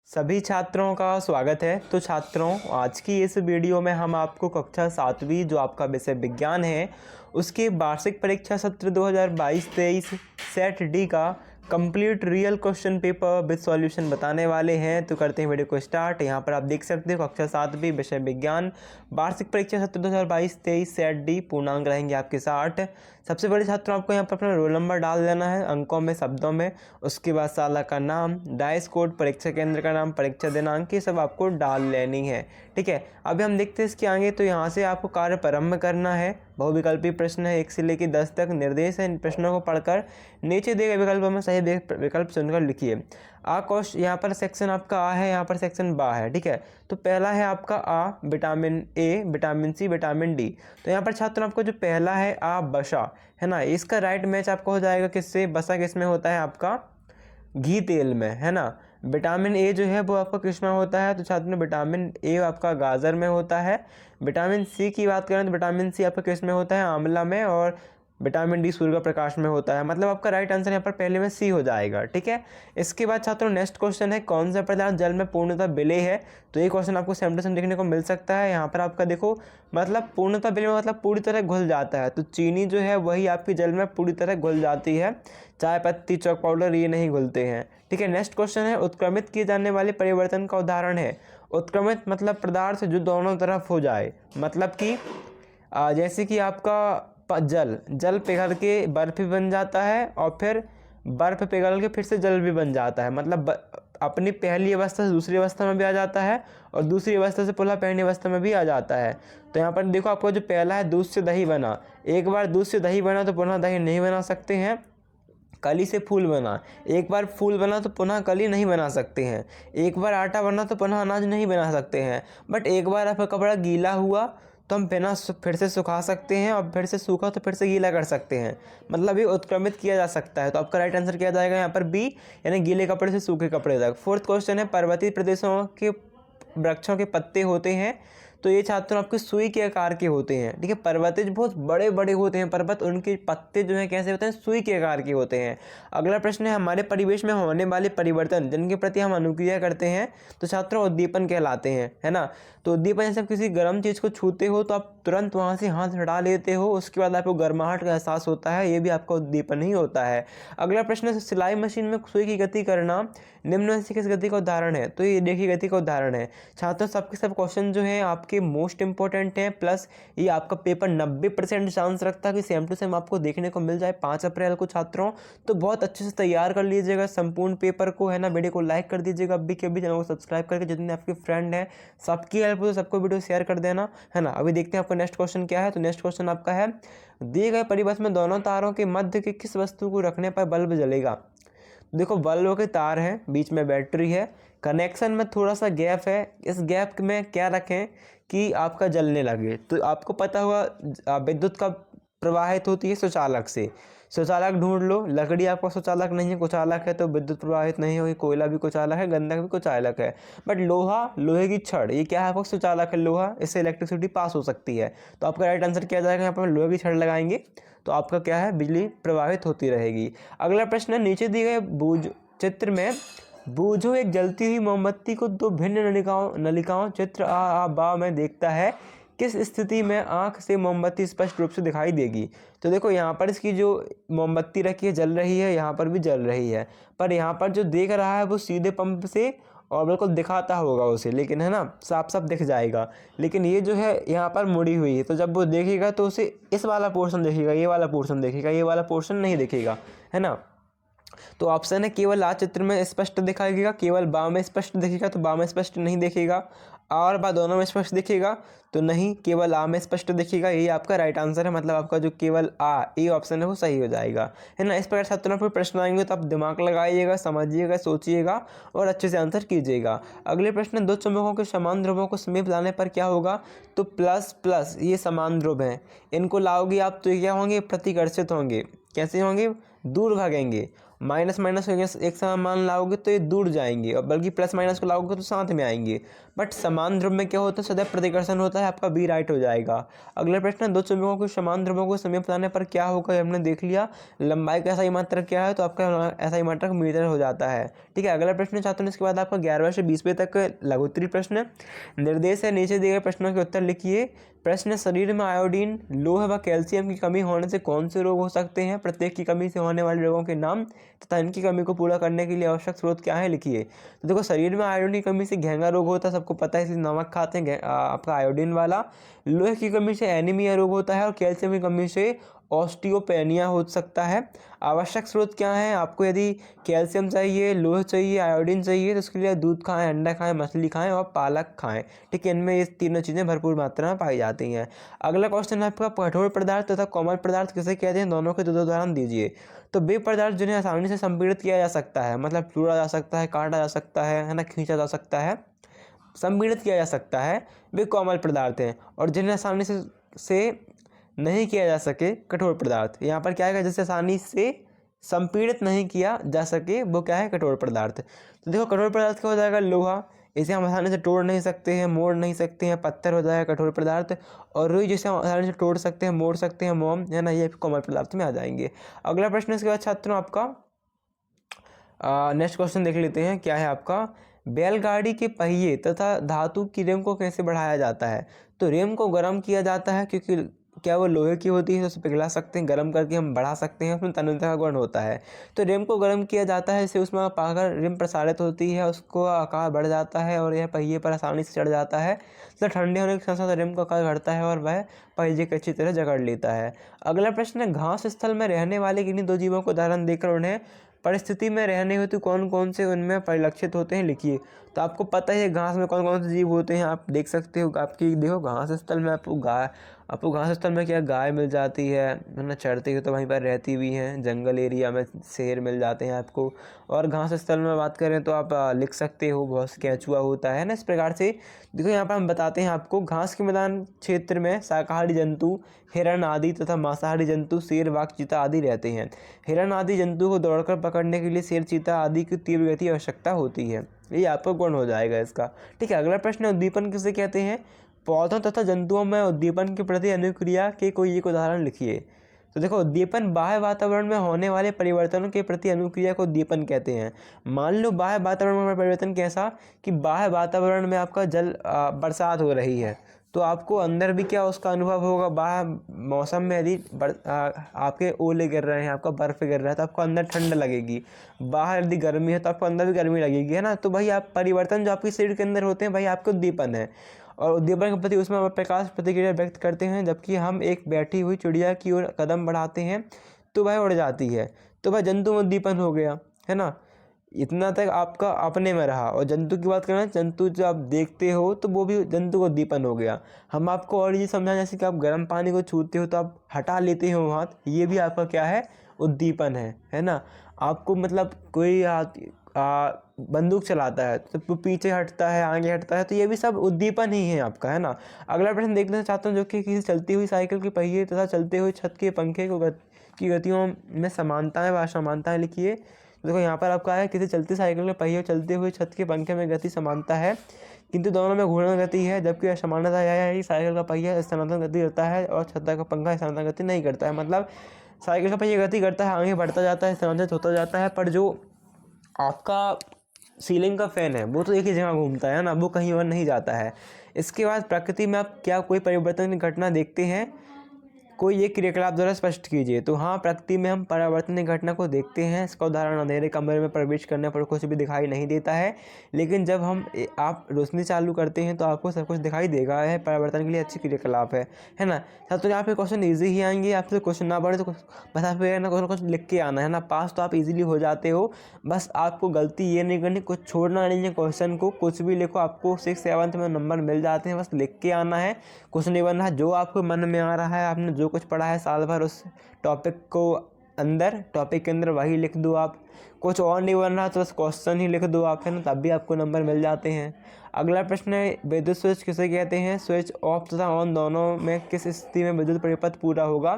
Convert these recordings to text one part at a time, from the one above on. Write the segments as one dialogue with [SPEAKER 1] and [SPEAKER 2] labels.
[SPEAKER 1] सभी छात्रों का स्वागत है। तो छात्रों, आज की इस वीडियो में हम आपको कक्षा 7वीं जो आपका विषय विज्ञान है उसके वार्षिक परीक्षा सत्र 2022-23 सेट डी का complete real question paper with solution बताने वाले हैं। तो करते हैं वीडियो को स्टार्ट। यहाँ पर आप देख सकते हो कक्षा 7वीं विषय विज्ञान वार्षिक परीक्षा सत्र 2022-23 सेट डी पूर्णांक रहेंगे आपके 60। सबसे पहले छात्रों आपको यहाँ पर अपना रोल नंबर डाल देना है अंकों में, शब्दों में। उसके बाद शाला का नाम, डाइस कोड, परीक्षा केंद्र का नाम, परीक्षा दिनांक, ये सब आपको डाल लेनी है। ठीक है, अभी हम देखते हैं इसके आगे। तो यहाँ से आपको कार्य प्रारंभ करना है। बहुविकल्पी प्रश्न है, 1 से लेकर 10 तक निर्देश है। इन प्रश्नों को पढ़कर नीचे दिए गए विकल्पों में सही विकल्प चुनकर लिखिए। यहाँ पर सेक्शन आपका आ है, यहाँ पर सेक्शन बा है। ठीक है, तो पहला है आपका आ, vitamin A, vitamin C, vitamin D. तो यहाँ पर छात्रों आपको जो पहला है आ, वसा, है ना, इसका राइट मैच आपको हो जाएगा किससे? वसा किसमें होता है? आपका घी तेल में, है ना। विटामिन ए जो है वो आपका किस में होता है? तो छात्रों विटामिन ए आपका गाजर में होता है। विटामिन सी की बात करें तो विटामिन सी आपका किस में होता है? आंवला में। और विटामिन डी सूर्य प्रकाश में होता है। मतलब आपका राइट आंसर यहाँ पर पहले में सी हो जाएगा। ठीक है, इसके बाद छात्रों नेक्स्ट क्वेश्चन है, कौन सा पदार्थ जल में पूर्णतः विलय है? तो ये क्वेश्चन आपको 70% देखने को मिल सकता है। यहाँ पर आपका देखो, मतलब पूर्णतः विलय मतलब पूरी तरह घुल जाता है। तो चीनी जो है वही आपकी जल में पूरी तरह घुल जाती है। चाय पत्ती, चॉक पाउडर ये नहीं घुलते हैं। ठीक है, नेक्स्ट क्वेश्चन है, उत्क्रमित किए जाने वाले परिवर्तन का उदाहरण है। उत्क्रमित मतलब पदार्थ जो दोनों तरफ हो जाए। मतलब कि जैसे कि आपका जल पिघल के बर्फ भी बन जाता है और फिर बर्फ पिघल के फिर से जल भी बन जाता है। मतलब अपनी पहली अवस्था से दूसरी अवस्था में भी आ जाता है और दूसरी अवस्था से पुनः पहली अवस्था में भी आ जाता है। तो यहाँ पर देखो, आपको जो पहला है, दूध से दही बना। एक बार दूध से दही बना तो पुनः दही नहीं बना सकते हैं। कली से फूल बना, एक बार फूल बना तो पुनः कली नहीं बना सकते हैं। एक बार आटा बना तो पुनः अनाज नहीं बना सकते हैं। बट एक बार आपका कपड़ा गीला हुआ तो हम फिर से सुखा सकते हैं और फिर से सूखा तो फिर से गीला कर सकते हैं। मतलब ये उत्क्रमित किया जा सकता है। तो आपका राइट आंसर क्या जाएगा यहाँ पर? बी, यानी गीले कपड़े से सूखे कपड़े तक। फोर्थ क्वेश्चन है, पर्वतीय प्रदेशों के वृक्षों के पत्ते होते हैं। तो ये छात्रों आपके सुई के आकार के होते हैं। ठीक है, पर्वतेज बहुत बड़े बड़े होते हैं पर्वत, उनके पत्ते जो हैं कैसे होते हैं? सुई के आकार के होते हैं। अगला प्रश्न है, हमारे परिवेश में होने वाले परिवर्तन जिनके प्रति हम अनुक्रिया करते हैं तो छात्रों उद्दीपन कहलाते हैं, है ना। तो उद्दीपन जैसे किसी गर्म चीज़ को छूते हो तो आप तुरंत वहाँ से हाथ हटा लेते हो, उसके बाद आपको गर्माहट का एहसास होता है, ये भी आपका उद्दीपन ही होता है। अगला प्रश्न है, सिलाई मशीन में सुई की गति करना निम्न में से किस गति का उदाहरण है? तो ये देखिए गति का उदाहरण है। छात्रों सबके सब क्वेश्चन जो है आपके मोस्ट इंपॉर्टेंट है, प्लस ये आपका पेपर 90% चांस रखता है कि सेम टू सेम आपको देखने को मिल जाए 5 अप्रैल को। छात्रों तो बहुत अच्छे से तैयार कर लीजिएगा संपूर्ण पेपर को, है ना। वीडियो को लाइक कर दीजिएगा अभी के अभी, चैनल को सब्सक्राइब करके जितने आपके फ्रेंड हैं सबकी हेल्प हो सबको वीडियो शेयर कर देना, है ना। अभी देखते हैं आपका नेक्स्ट क्वेश्चन क्या है। तो नेक्स्ट क्वेश्चन आपका है, दिए गए परिबंध में दोनों तारों के मध्य के किस वस्तु को रखने पर बल्ब जलेगा? देखो, बल्ब के तार हैं, बीच में बैटरी है, कनेक्शन में थोड़ा सा गैप है। इस गैप में क्या रखें कि आपका जलने लगे? तो आपको पता होगा विद्युत का प्रवाहित होती है सुचालक से। सुचालक ढूंढ लो। लकड़ी आपका सुचालक नहीं है, कुचालक है, तो विद्युत प्रवाहित नहीं होगी। कोयला भी कुचालक है, गंधक भी कुचालक है। बट लोहे की छड़, ये क्या है? आपका सुचालक है लोहा, इससे इलेक्ट्रिसिटी पास हो सकती है। तो आपका राइट आंसर क्या जाएगा? यहाँ पर लोहे की छड़ लगाएंगे तो आपका क्या है? बिजली प्रवाहित होती रहेगी। अगला प्रश्न है, नीचे दिए गए चित्र में बूझो एक जलती हुई मोमबत्ती को दो भिन्न नलिकाओं चित्र आ बा में देखता है, किस स्थिति में आंख से मोमबत्ती स्पष्ट रूप से दिखाई देगी? तो देखो, यहाँ पर इसकी जो मोमबत्ती रखी है जल रही है, यहाँ पर भी जल रही है, पर यहाँ पर जो देख रहा है वो सीधे पंप से और बिल्कुल दिखाता होगा उसे, लेकिन है ना, साफ साफ दिख जाएगा। लेकिन ये जो है यहाँ पर मुड़ी हुई है, तो जब वो देखेगा तो उसे इस वाला पोर्शन देखेगा, ये वाला पोर्शन देखेगा, ये वाला पोर्शन नहीं देखेगा, है ना। तो ऑप्शन है केवल आ चित्र में स्पष्ट दिखाई देगा, केवल बा में स्पष्ट दिखेगा, तो बा में स्पष्ट नहीं दिखेगा। और बा दोनों में स्पष्ट दिखेगा तो नहीं, केवल आ में स्पष्ट दिखेगा। ये आपका राइट आंसर है। मतलब आपका जो केवल आ ये ऑप्शन है वो सही हो जाएगा, है ना। इस प्रकार छात्रों पर प्रश्न आएंगे तो आप दिमाग लगाइएगा, समझिएगा, सोचिएगा और अच्छे से आंसर कीजिएगा। अगले प्रश्न, दो चुंबकों के समान ध्रुवों को समीप लाने पर क्या होगा? तो प्लस प्लस ये समान ध्रुव हैं, इनको लाओगे आप तो क्या होंगे? प्रतिकर्षित होंगे। कैसे होंगे? दूर भागेंगे। माइनस माइनस को एक समान मान लाओगे तो ये दूर जाएंगे, और बल्कि प्लस माइनस को लाओगे तो साथ में आएंगे। बट समान ध्रुव में क्या होता है, सदैव प्रतिकर्षण होता है, आपका बी राइट हो जाएगा। अगला प्रश्न है, दो चुंबकों के समान ध्रुवों को समय बताने पर क्या होगा, ये हमने देख लिया। लंबाई का SI मात्रक क्या है, तो आपका SI मात्रक मीटर हो जाता है। ठीक है, अगला प्रश्न छात्रों, इसके बाद आपका 11वें से 20वें तक लघुत्तरीय प्रश्न निर्देश है, नीचे दिए गए प्रश्नों के उत्तर लिखिए। प्रश्न, शरीर में आयोडीन, लोह व कैल्शियम की कमी होने से कौन से रोग हो सकते हैं, प्रत्येक की कमी से होने वाले रोगों के नाम तथा इनकी कमी को पूरा करने के लिए आवश्यक स्रोत क्या है, लिखिए। तो देखो, शरीर में आयोडीन की कमी से घेंगा रोग होता है, सबको पता है, इसलिए नमक खाते हैं आपका आयोडीन वाला। लोहे की कमी से एनीमिया रोग होता है, और कैल्शियम की कमी से ऑस्टियोपेनिया हो सकता है। आवश्यक स्रोत क्या है, आपको यदि कैल्शियम चाहिए, लोह चाहिए, आयोडीन चाहिए, तो उसके लिए दूध खाएं, अंडा खाएं, मछली खाएं और पालक खाएं। ठीक है, इनमें ये तीनों चीज़ें भरपूर मात्रा में पाई जाती हैं। अगला क्वेश्चन है आपका, कठोर पदार्थ तथा कोमल पदार्थ किसे कहते हैं, दोनों के दो उदाहरण दीजिए। तो वे पदार्थ जिन्हें आसानी से संपीड़ित किया जा सकता है, मतलब तोड़ा जा सकता है, काटा जा सकता है ना, खींचा जा सकता है, संपीड़ित किया जा सकता है, वे कोमल पदार्थ हैं। और जिन्हें आसानी से नहीं किया जा सके, कठोर पदार्थ। यहाँ पर क्या है, जिससे आसानी से संपीड़ित नहीं किया जा सके, वो क्या है, कठोर पदार्थ। तो देखो, कठोर पदार्थ क्या हो जाएगा, लोहा, इसे हम आसानी से तोड़ नहीं सकते हैं, मोड़ नहीं सकते हैं, पत्थर हो जाएगा कठोर पदार्थ। और रुई, जिसे हम आसानी से तोड़ सकते हैं, मोड़ सकते हैं, मोम, है ना, ये कोमल पदार्थ में आ जाएंगे। अगला प्रश्न इसके बाद छात्रों आपका नेक्स्ट क्वेश्चन देख लेते हैं, क्या है आपका, बैलगाड़ी के पहिए तथा धातु की रेम को कैसे बढ़ाया जाता है। तो रेम को गर्म किया जाता है, क्योंकि क्या वो लोहे की होती है, तो उसे पिघला सकते हैं, गर्म करके हम बढ़ा सकते हैं, उसमें तन्यता का गुण होता है। तो रेम को गर्म किया जाता है, इससे उसमें पाकर रेम प्रसारित होती है, उसको आकार बढ़ जाता है और यह पहिए पर आसानी से चढ़ जाता है। तो ठंडे होने के साथ साथ रेम का आकार घटता है और वह पहिए को अच्छी तरह जकड़ लेता है। अगला प्रश्न है, घास स्थल में रहने वाले किन्हीं दो जीवों को उदाहरण देकर उन्हें परिस्थिति में रहने हेतु कौन कौन से उनमें परिलक्षित होते हैं, लिखिए। तो आपको पता है घास में कौन कौन से जीव होते हैं, आप देख सकते हो। आपकी देखो, घास स्थल में आपको घास स्थल में क्या, गाय मिल जाती है ना, चरती है तो वहीं पर रहती भी हैं। जंगल एरिया में शेर मिल जाते हैं आपको। और घास स्थल में बात करें तो आप लिख सकते हो, बहुत केंचुआ होता है ना। इस प्रकार से देखो, यहाँ पर हम बताते हैं आपको, घास के मैदान क्षेत्र में शाकाहारी जंतु, हिरण आदि तथा मांसाहारी जंतु, शेर, बाघ, चीता आदि रहते हैं। हिरण आदि जंतु को दौड़कर पकड़ने के लिए शेर, चीता आदि की तीव्र गति आवश्यकता होती है। ये आपको गुण हो जाएगा इसका। ठीक है, अगला प्रश्न है, उद्दीपन किसे कहते हैं। पौधों तथा जंतुओं में उद्दीपन के प्रति अनुक्रिया के कोई एक उदाहरण लिखिए। तो देखो, उद्दीपन बाह्य वातावरण में होने वाले परिवर्तनों के प्रति अनुक्रिया को उद्दीपन कहते हैं। मान लो बाह्य वातावरण में परिवर्तन कैसा, कि बाह्य वातावरण में आपका बरसात हो रही है, तो आपको अंदर भी क्या उसका अनुभव होगा। बाहर मौसम में यदि आपके ओले गिर रहे हैं, आपका बर्फ़ गिर रहा है, तो आपको अंदर ठंड लगेगी। बाहर यदि गर्मी है तो आपको अंदर भी गर्मी लगेगी, है ना। तो भाई आप परिवर्तन जो आपके शरीर के अंदर होते हैं, भाई आपके उद्दीपन है। और उद्दीपन के प्रति उसमें हम प्रकाश प्रतिक्रिया व्यक्त करते हैं। जबकि हम एक बैठी हुई चिड़िया की ओर कदम बढ़ाते हैं तो वह उड़ जाती है, तो वह जंतु में उद्दीपन हो गया, है ना। इतना तक आपका अपने में रहा। और जंतु की बात करें, जंतु जो आप देखते हो तो वो भी जंतु को उद्दीपन हो गया। हम आपको और ये समझाएं, जैसे कि आप गर्म पानी को छूते हो तो आप हटा लेते हो हाथ, ये भी आपका क्या है, उद्दीपन है ना। आपको मतलब कोई बंदूक चलाता है तो वो पीछे हटता है, आगे हटता है, तो ये भी सब उद्दीपन ही है आपका, है ना। अगला प्रश्न देखना चाहता हूँ, जो कि किसी चलती हुई साइकिल के पहिए तथा चलते हुए छत के पंखे की गतियों में समानताएं व असमानताएं लिखिए। देखो, यहाँ पर आपका है, किसी चलती साइकिल के पहिए चलते हुए छत के पंखे में गति समानता है, किंतु दोनों में घूर्णन गति है। जबकि असमानता यह है कि साइकिल का पहिया स्थानांतरण गति करता है और छत का पंखा स्थानांतरण गति नहीं करता है। मतलब साइकिल का पहिया गति करता है, आगे बढ़ता जाता है, स्थानांतरित होता जाता है, पर जो आपका सीलिंग का फैन है वो तो एक ही जगह घूमता है ना, वो कहीं और नहीं जाता है। इसके बाद प्रकृति में आप क्या कोई परिवर्तन की घटना देखते हैं, कोई एक क्रियाकलाप द्वारा स्पष्ट कीजिए। तो हाँ, प्रकृति में हम परिवर्तन की घटना को देखते हैं। इसका उदाहरण, अंधेरे कमरे में प्रवेश करने पर कुछ भी दिखाई नहीं देता है, लेकिन जब आप रोशनी चालू करते हैं तो आपको सब कुछ दिखाई देगा। है परिवर्तन के लिए अच्छी क्रियाकलाप है ना। तो यहाँ पे क्वेश्चन ईजी ही आएंगे, आपसे क्वेश्चन ना पढ़े तो बस आप ना कुछ लिख के आना, है ना। पास तो आप इजीली हो जाते हो, बस आपको गलती ये नहीं करनी, कुछ छोड़ना नहीं है क्वेश्चन को, कुछ भी लिखो, आपको 6th 7th में नंबर मिल जाते हैं। बस लिख के आना है, कुछ नहीं बनना है। जो आपको मन में आ रहा है, आपने जो कुछ पढ़ा है साल भर, उस टॉपिक के अंदर वही लिख दो आप। कुछ और नहीं बन रहा तो बस क्वेश्चन ही लिख दो आप, है ना, तब भी आपको नंबर मिल जाते हैं। अगला प्रश्न है, विद्युत स्विच किसे कहते हैं। स्विच ऑफ तथा ऑन दोनों में किस स्थिति में विद्युत परिपथ पूरा होगा।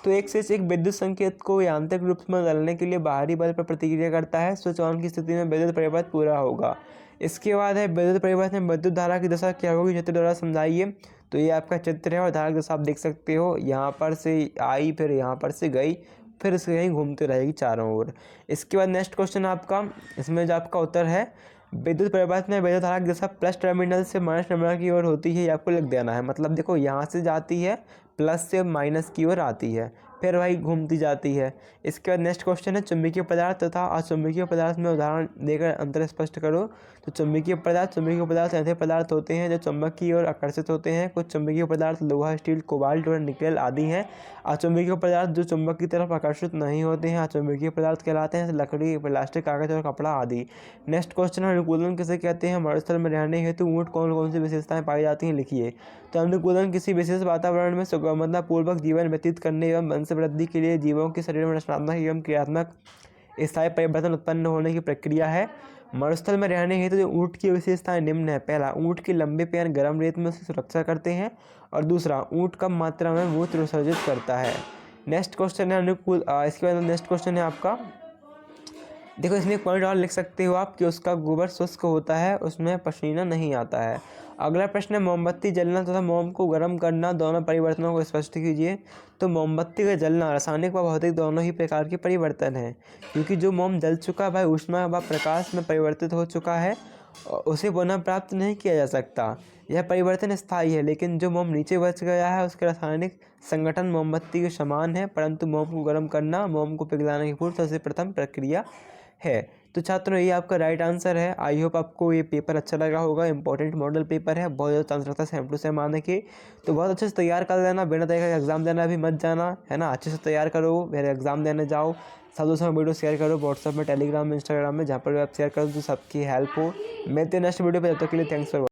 [SPEAKER 1] तो एक स्विच एक विद्युत संकेत को यांत्रिक रूप में बदलने के लिए बाहरी बल पर प्रतिक्रिया करता है। स्विच ऑन की स्थिति में विद्युत परिवर्तन पूरा होगा। इसके बाद है विद्युत परिवर्तन में विद्युत धारा की दशा क्या होगी, चित्र द्वारा समझाइए। तो ये आपका चित्र है और धारा की दशा आप देख सकते हो, यहाँ पर से आई, फिर यहाँ पर से गई, फिर इसके कहीं घूमती रहेगी चारों ओर। इसके बाद नेक्स्ट क्वेश्चन आपका, इसमें जो आपका उत्तर है, विद्युत परिवर्तन में विद्युत धारा की दिशा प्लस टर्मिनल से माइनस टर्मिनल की ओर होती है, ये आपको लिख देना है। मतलब देखो यहाँ से जाती है, प्लस से माइनस की ओर आती है, फिर वही घूमती जाती है। इसके बाद नेक्स्ट क्वेश्चन है, चुंबकीय पदार्थ तथा अचुंबकीय पदार्थ में उदाहरण देकर अंतर स्पष्ट करो। तो चुंबकीय पदार्थ ऐसे पदार्थ होते हैं जो चुंबक की ओर आकर्षित होते हैं। कुछ चुंबकीय पदार्थ लोहा, स्टील, कोबाल्ट और निकेल आदि हैं। अचुंबकीय पदार्थ जो चुंबक की तरफ आकर्षित नहीं होते हैं अचुंबकीय पदार्थ कहलाते हैं, लकड़ी, प्लास्टिक, कागज और कपड़ा आदि। नेक्स्ट क्वेश्चन है, अनुकूलन किसे कहते हैं। मरुस्थल में रहने हेतु ऊँट कौन कौन सी विशेषताएं पाई जाती हैं, लिखिए। तो अनुकूलन किसी विशेष वातावरण में सुगमतापूर्वक जीवन व्यतीत करने एवं वंश वृद्धि के लिए जीवों के शरीर में रचनात्मक एवं क्रियात्मक स्थायी परिवर्तन उत्पन्न होने की प्रक्रिया है। मरुस्थल में रहने हेतु जो ऊँट की विशेषताएं निम्न है। पहला, ऊँट के लंबे पैर गर्म रेत में सुरक्षा करते हैं। और दूसरा, ऊँट कम मात्रा में मूत्र विसर्जित करता है। नेक्स्ट क्वेश्चन है इसके बाद नेक्स्ट क्वेश्चन है आपका, देखो इसमें एक पॉइंट और लिख सकते हो आप कि उसका गोबर शुष्क होता है, उसमें पसीना नहीं आता है। अगला प्रश्न है, मोमबत्ती जलना तथा मोम को गर्म करना दोनों परिवर्तनों को स्पष्ट कीजिए। तो मोमबत्ती का जलना रासायनिक व भौतिक दोनों ही प्रकार के परिवर्तन है, क्योंकि जो मोम जल चुका वह ऊष्मा व प्रकाश में परिवर्तित हो चुका है, उसे पुनः प्राप्त नहीं किया जा सकता। यह परिवर्तन स्थायी है, लेकिन जो मोम नीचे बच गया है उसका रासायनिक संगठन मोमबत्ती के समान है, परंतु मोम को गर्म करना मोम को पिघलाने की पूर्व सबसे प्रथम प्रक्रिया है। तो छात्रों ये आपका राइट आंसर है। आई होप आपको ये पेपर अच्छा लगा होगा। इंपॉर्टेंट मॉडल पेपर है, बहुत ज़्यादा चांस रहता है सेम टू सेम आने के, तो बहुत अच्छे से तैयार कर लेना। बिना तैयार एग्जाम देना भी मत जाना, है ना। अच्छे से तैयार करो, फिर एग्जाम देने जाओ। सब दोस्तों वीडियो शेयर करो व्हाट्सएप में, टेलीग्राम में, इंस्टाग्राम में, जहाँ पर भी आप शेयर करो तो सबकी हेल्प हो। मिलते हैं नेक्स्ट वीडियो पर, जब तक के लिए थैंक्स फॉर